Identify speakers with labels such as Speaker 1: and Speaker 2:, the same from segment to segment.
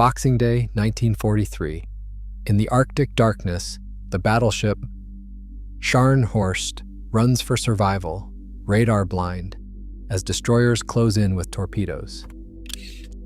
Speaker 1: Boxing Day, 1943. In the Arctic darkness, the battleship Scharnhorst runs for survival, radar blind, as destroyers close in with torpedoes.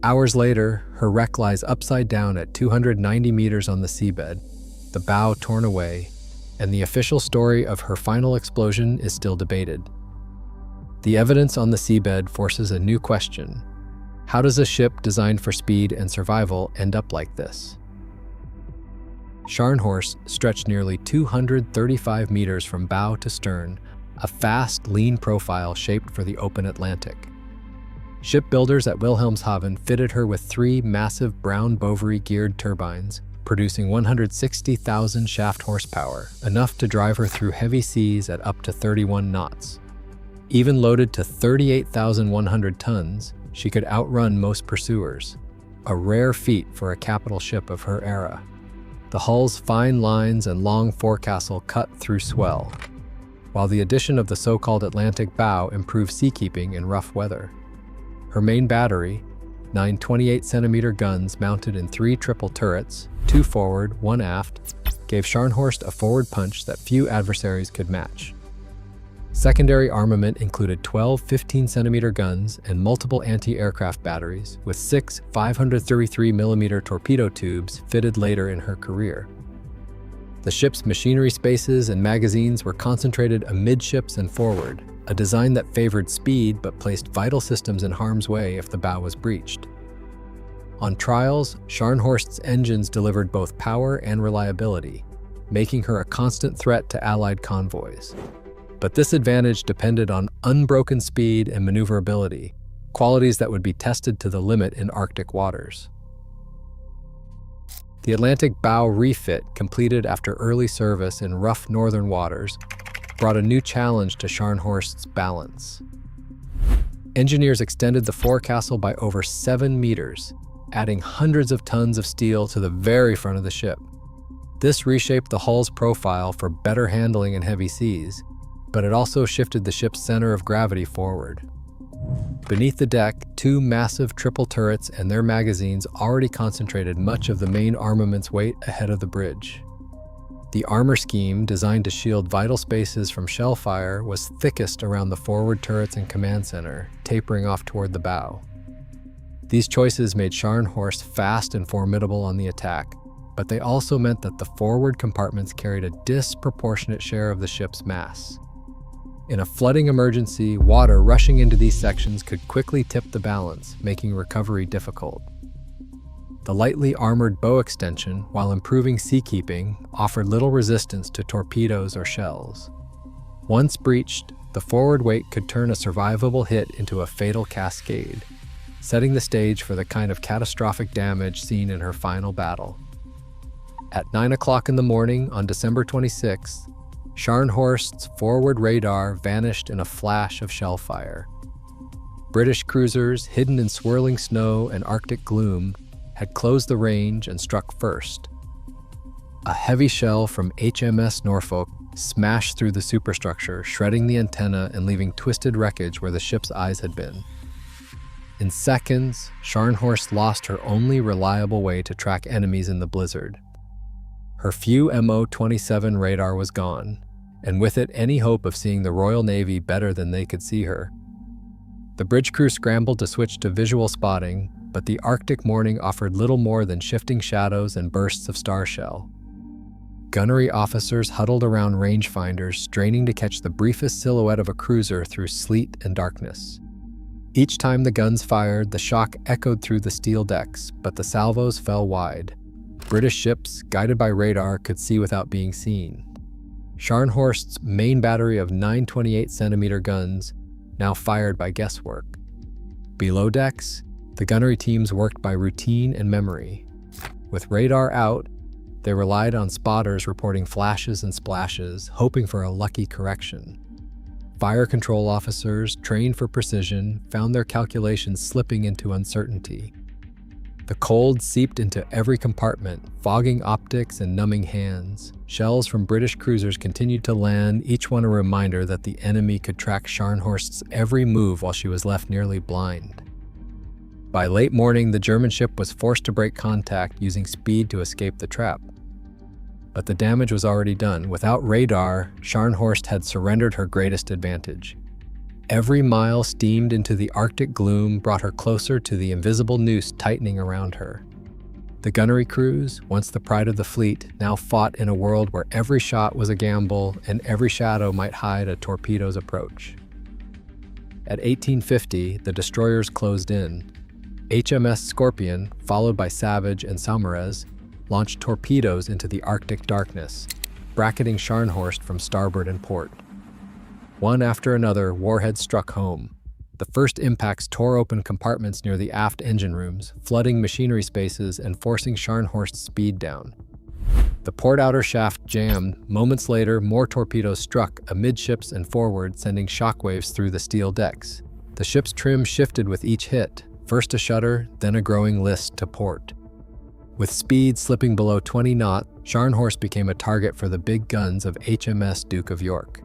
Speaker 1: Hours later, her wreck lies upside down at 290 meters on the seabed, the bow torn away, and the official story of her final explosion is still debated. The evidence on the seabed forces a new question. How does a ship designed for speed and survival end up like this? Scharnhorst stretched nearly 235 meters from bow to stern, a fast, lean profile shaped for the open Atlantic. Shipbuilders at Wilhelmshaven fitted her with 3 massive Brown Bovary-geared turbines, producing 160,000 shaft horsepower, enough to drive her through heavy seas at up to 31 knots. Even loaded to 38,100 tons, she could outrun most pursuers, a rare feat for a capital ship of her era. The hull's fine lines and long forecastle cut through swell, while the addition of the so-called Atlantic bow improved seakeeping in rough weather. Her main battery, 9 28-centimeter guns mounted in 3 triple turrets, 2 forward, 1 aft, gave Scharnhorst a forward punch that few adversaries could match. Secondary armament included 12 15-centimeter guns and multiple anti-aircraft batteries, with 6 533mm torpedo tubes fitted later in her career. The ship's machinery spaces and magazines were concentrated amidships and forward, a design that favored speed but placed vital systems in harm's way if the bow was breached. On trials, Scharnhorst's engines delivered both power and reliability, making her a constant threat to Allied convoys. But this advantage depended on unbroken speed and maneuverability, qualities that would be tested to the limit in Arctic waters. The Atlantic bow refit, completed after early service in rough northern waters, brought a new challenge to Scharnhorst's balance. Engineers extended the forecastle by over 7 meters, adding hundreds of tons of steel to the very front of the ship. This reshaped the hull's profile for better handling in heavy seas, but it also shifted the ship's center of gravity forward. Beneath the deck, 2 massive triple turrets and their magazines already concentrated much of the main armament's weight ahead of the bridge. The armor scheme, designed to shield vital spaces from shell fire, was thickest around the forward turrets and command center, tapering off toward the bow. These choices made Scharnhorst fast and formidable on the attack, but they also meant that the forward compartments carried a disproportionate share of the ship's mass. In a flooding emergency, water rushing into these sections could quickly tip the balance, making recovery difficult. The lightly armored bow extension, while improving seakeeping, offered little resistance to torpedoes or shells. Once breached, the forward weight could turn a survivable hit into a fatal cascade, setting the stage for the kind of catastrophic damage seen in her final battle. At 9 o'clock in the morning on December 26th, Scharnhorst's forward radar vanished in a flash of shell fire. British cruisers, hidden in swirling snow and Arctic gloom, had closed the range and struck first. A heavy shell from HMS Norfolk smashed through the superstructure, shredding the antenna and leaving twisted wreckage where the ship's eyes had been. In seconds, Scharnhorst lost her only reliable way to track enemies in the blizzard. Her few MO-27 radar was gone, and with it any hope of seeing the Royal Navy better than they could see her. The bridge crew scrambled to switch to visual spotting, but the Arctic morning offered little more than shifting shadows and bursts of starshell. Gunnery officers huddled around rangefinders, straining to catch the briefest silhouette of a cruiser through sleet and darkness. Each time the guns fired, the shock echoed through the steel decks, but the salvos fell wide. British ships, guided by radar, could see without being seen. Scharnhorst's main battery of 9 28-centimeter guns now fired by guesswork. Below decks, the gunnery teams worked by routine and memory. With radar out, they relied on spotters reporting flashes and splashes, hoping for a lucky correction. Fire control officers, trained for precision, found their calculations slipping into uncertainty. The cold seeped into every compartment, fogging optics and numbing hands. Shells from British cruisers continued to land, each one a reminder that the enemy could track Scharnhorst's every move while she was left nearly blind. By late morning, the German ship was forced to break contact using speed to escape the trap. But the damage was already done. Without radar, Scharnhorst had surrendered her greatest advantage. Every mile steamed into the Arctic gloom brought her closer to the invisible noose tightening around her. The gunnery crews, once the pride of the fleet, now fought in a world where every shot was a gamble and every shadow might hide a torpedo's approach. At 1850, the destroyers closed in. HMS Scorpion, followed by Savage and Saumarez, launched torpedoes into the Arctic darkness, bracketing Scharnhorst from starboard and port. One after another, warheads struck home. The first impacts tore open compartments near the aft engine rooms, flooding machinery spaces and forcing Scharnhorst's speed down. The port outer shaft jammed. Moments later, more torpedoes struck amidships and forward, sending shockwaves through the steel decks. The ship's trim shifted with each hit, first a shudder, then a growing list to port. With speed slipping below 20 knots, Scharnhorst became a target for the big guns of HMS Duke of York.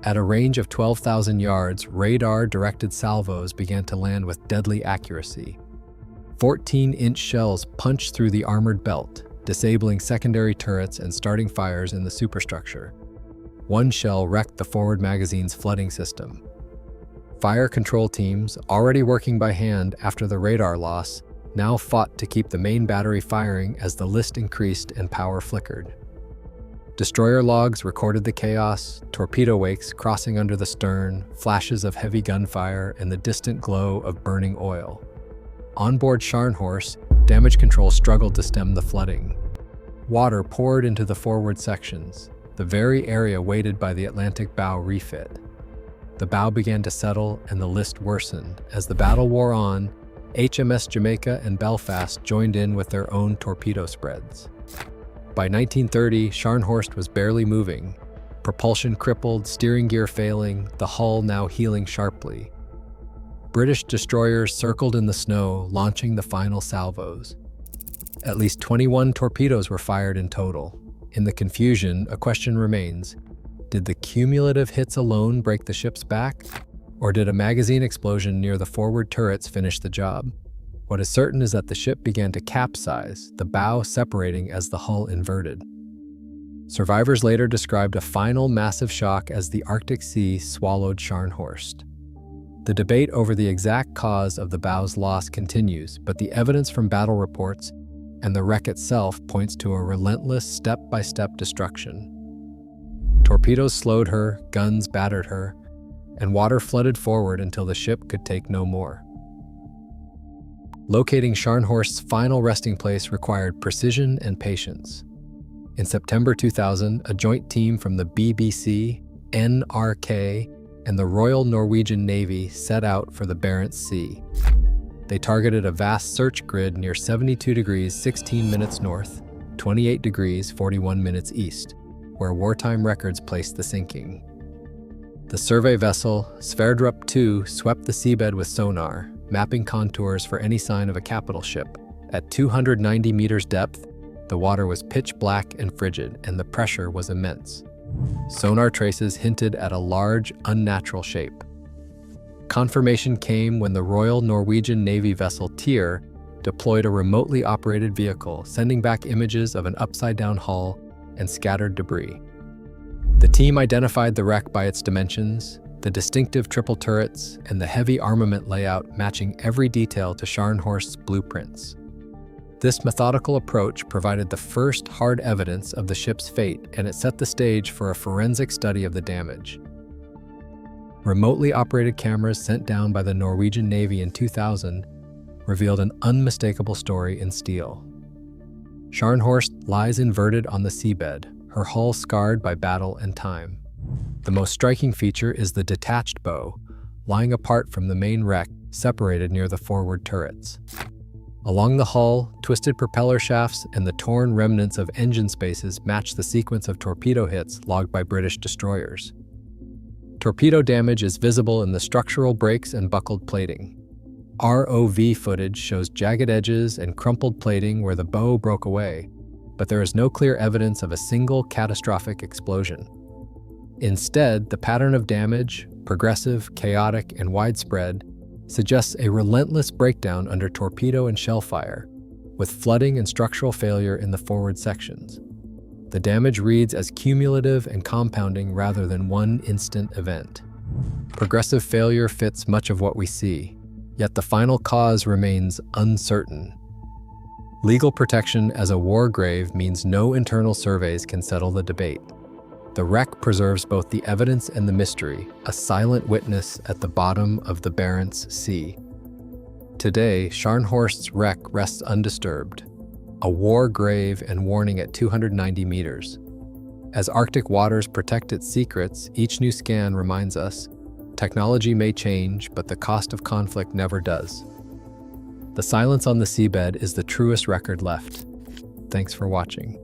Speaker 1: At a range of 12,000 yards, radar-directed salvos began to land with deadly accuracy. 14-inch shells punched through the armored belt, disabling secondary turrets and starting fires in the superstructure. One shell wrecked the forward magazine's flooding system. Fire control teams, already working by hand after the radar loss, now fought to keep the main battery firing as the list increased and power flickered. Destroyer logs recorded the chaos, torpedo wakes crossing under the stern, flashes of heavy gunfire, and the distant glow of burning oil. Onboard Scharnhorst, damage control struggled to stem the flooding. Water poured into the forward sections, the very area weighted by the Atlantic bow refit. The bow began to settle and the list worsened. As the battle wore on, HMS Jamaica and Belfast joined in with their own torpedo spreads. By 1930, Scharnhorst was barely moving, propulsion crippled, steering gear failing, the hull now heeling sharply. British destroyers circled in the snow, launching the final salvos. At least 21 torpedoes were fired in total. In the confusion, a question remains. Did the cumulative hits alone break the ship's back? Or did a magazine explosion near the forward turrets finish the job? What is certain is that the ship began to capsize, the bow separating as the hull inverted. Survivors later described a final massive shock as the Arctic Sea swallowed Scharnhorst. The debate over the exact cause of the bow's loss continues, but the evidence from battle reports and the wreck itself points to a relentless step-by-step destruction. Torpedoes slowed her, guns battered her, and water flooded forward until the ship could take no more. Locating Scharnhorst's final resting place required precision and patience. In September 2000, a joint team from the BBC, NRK, and the Royal Norwegian Navy set out for the Barents Sea. They targeted a vast search grid near 72 degrees 16 minutes north, 28 degrees 41 minutes east, where wartime records placed the sinking. The survey vessel, Sverdrup II, swept the seabed with sonar, mapping contours for any sign of a capital ship. At 290 meters depth, the water was pitch black and frigid, and the pressure was immense. Sonar traces hinted at a large, unnatural shape. Confirmation came when the Royal Norwegian Navy vessel Tyr deployed a remotely operated vehicle, sending back images of an upside-down hull and scattered debris. The team identified the wreck by its dimensions, the distinctive triple turrets, and the heavy armament layout matching every detail to Scharnhorst's blueprints. This methodical approach provided the first hard evidence of the ship's fate, and it set the stage for a forensic study of the damage. Remotely operated cameras sent down by the Norwegian Navy in 2000 revealed an unmistakable story in steel. Scharnhorst lies inverted on the seabed, her hull scarred by battle and time. The most striking feature is the detached bow, lying apart from the main wreck, separated near the forward turrets. Along the hull, twisted propeller shafts and the torn remnants of engine spaces match the sequence of torpedo hits logged by British destroyers. Torpedo damage is visible in the structural breaks and buckled plating. ROV footage shows jagged edges and crumpled plating where the bow broke away, but there is no clear evidence of a single catastrophic explosion. Instead, the pattern of damage, progressive, chaotic, and widespread, suggests a relentless breakdown under torpedo and shell fire, with flooding and structural failure in the forward sections. The damage reads as cumulative and compounding rather than one instant event. Progressive failure fits much of what we see, yet the final cause remains uncertain. Legal protection as a war grave means no internal surveys can settle the debate. The wreck preserves both the evidence and the mystery, a silent witness at the bottom of the Barents Sea. Today, Scharnhorst's wreck rests undisturbed, a war grave and warning at 290 meters. As Arctic waters protect its secrets, each new scan reminds us, technology may change, but the cost of conflict never does. The silence on the seabed is the truest record left. Thanks for watching.